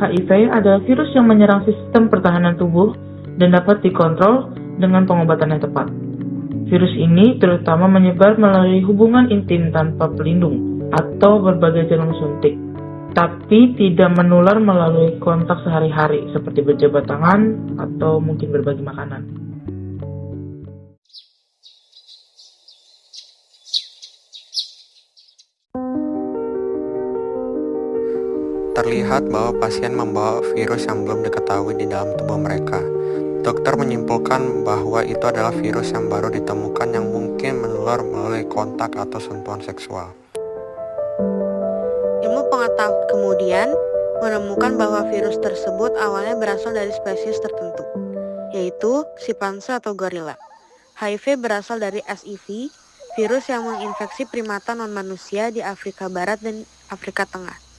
HIV adalah virus yang menyerang sistem pertahanan tubuh dan dapat dikontrol dengan pengobatan yang tepat. Virus ini terutama menyebar melalui hubungan intim tanpa pelindung atau berbagai jarum suntik, tapi tidak menular melalui kontak sehari-hari seperti berjabat tangan atau mungkin berbagi makanan. Terlihat bahwa pasien membawa virus yang belum diketahui di dalam tubuh mereka. Dokter menyimpulkan bahwa itu adalah virus yang baru ditemukan yang mungkin menular melalui kontak atau sentuhan seksual. Ilmu pengetahuan kemudian menemukan bahwa virus tersebut awalnya berasal dari spesies tertentu, yaitu simpanse atau gorila. HIV berasal dari SIV, virus yang menginfeksi primata non-manusia di Afrika Barat dan Afrika Tengah.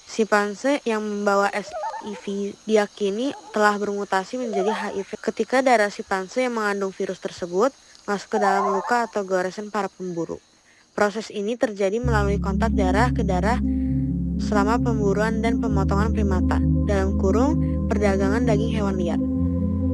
Simpanse yang membawa SIV diyakini telah bermutasi menjadi HIV ketika darah simpanse yang mengandung virus tersebut masuk ke dalam luka atau goresan para pemburu. Proses ini terjadi melalui kontak darah ke darah selama pemburuan dan pemotongan primata, dalam kurung perdagangan daging hewan liar.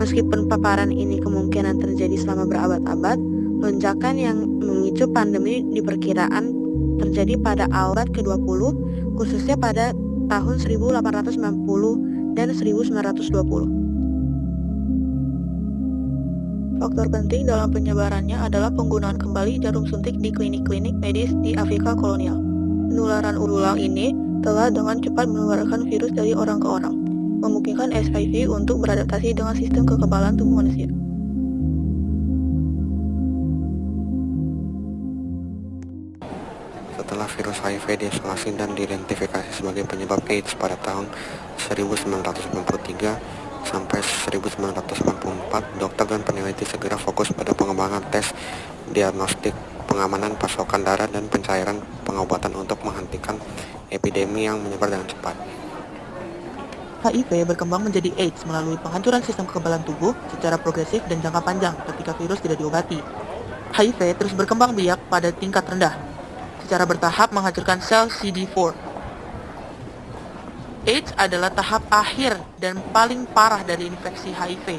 Meskipun paparan ini kemungkinan terjadi selama berabad-abad, lonjakan yang memicu pandemi diperkiraan terjadi pada abad ke-20, khususnya pada tahun 1890 dan 1920. Faktor penting dalam penyebarannya adalah penggunaan kembali jarum suntik di klinik-klinik medis di Afrika kolonial. Penularan ulang ini telah dengan cepat menularkan virus dari orang ke orang, memungkinkan HIV untuk beradaptasi dengan sistem kekebalan tubuh manusia. Setelah virus HIV diisolasi dan diidentifikasi sebagai penyebab AIDS pada tahun 1993 sampai 1994, dokter dan peneliti segera fokus pada pengembangan tes diagnostik, pengamanan pasokan darah, dan pencairan pengobatan untuk menghentikan epidemi yang menyebar dengan cepat. HIV berkembang menjadi AIDS melalui penghancuran sistem kekebalan tubuh secara progresif dan jangka panjang ketika virus tidak diobati. HIV terus berkembang biak pada tingkat rendah, secara bertahap menghancurkan sel CD4. AIDS adalah tahap akhir dan paling parah dari infeksi HIV,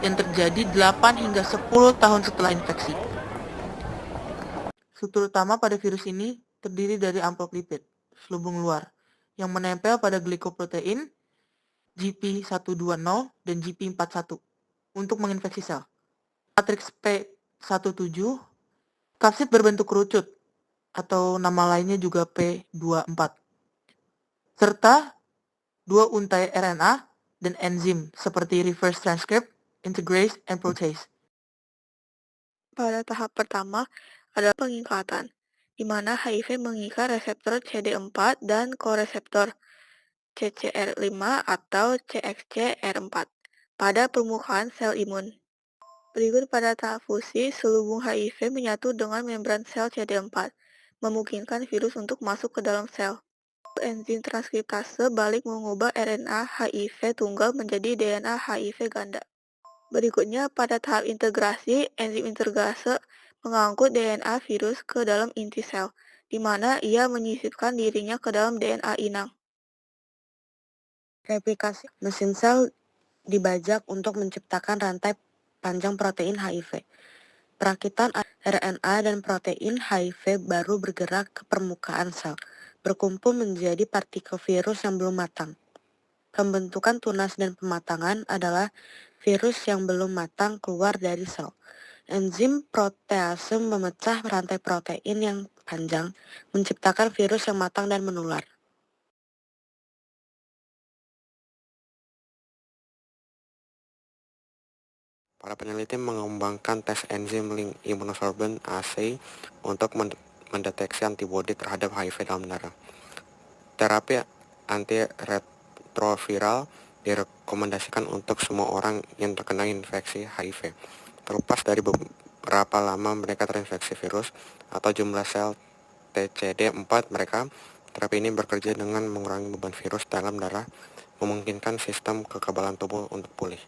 yang terjadi 8 hingga 10 tahun setelah infeksi. Struktur utama pada virus ini terdiri dari amplop lipid, selubung luar, yang menempel pada glikoprotein GP120 dan GP41 untuk menginfeksi sel. Matriks P17, kapsid berbentuk kerucut, atau nama lainnya juga P24, serta dua untai RNA dan enzim seperti reverse transcript, integrase, and protease. Pada tahap pertama adalah pengikatan, di mana HIV mengikat reseptor CD4 dan koreseptor CCR5 atau CXCR4 pada permukaan sel imun. Berikut pada tahap fusi, selubung HIV menyatu dengan membran sel CD4, memungkinkan virus untuk masuk ke dalam sel. Enzim transkriptase balik mengubah RNA HIV tunggal menjadi DNA HIV ganda. Berikutnya, pada tahap integrasi, enzim integrase mengangkut DNA virus ke dalam inti sel, di mana ia menyisipkan dirinya ke dalam DNA inang. Replikasi mesin sel dibajak untuk menciptakan rantai panjang protein HIV. Perakitan RNA dan protein HIV baru bergerak ke permukaan sel, berkumpul menjadi partikel virus yang belum matang. Pembentukan tunas dan pematangan adalah virus yang belum matang keluar dari sel. Enzim protease memecah rantai protein yang panjang, menciptakan virus yang matang dan menular. Para peneliti mengembangkan tes enzim link immunosorbent assay untuk mendeteksi antibodi terhadap HIV dalam darah. Terapi antiretroviral direkomendasikan untuk semua orang yang terkena infeksi HIV, terlepas dari berapa lama mereka terinfeksi virus atau jumlah sel TCD4 mereka. Terapi ini bekerja dengan mengurangi beban virus dalam darah, memungkinkan sistem kekebalan tubuh untuk pulih.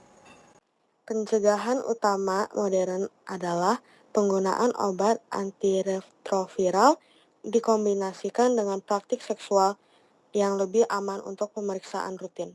Pencegahan utama modern adalah penggunaan obat antiretroviral dikombinasikan dengan praktik seksual yang lebih aman untuk pemeriksaan rutin.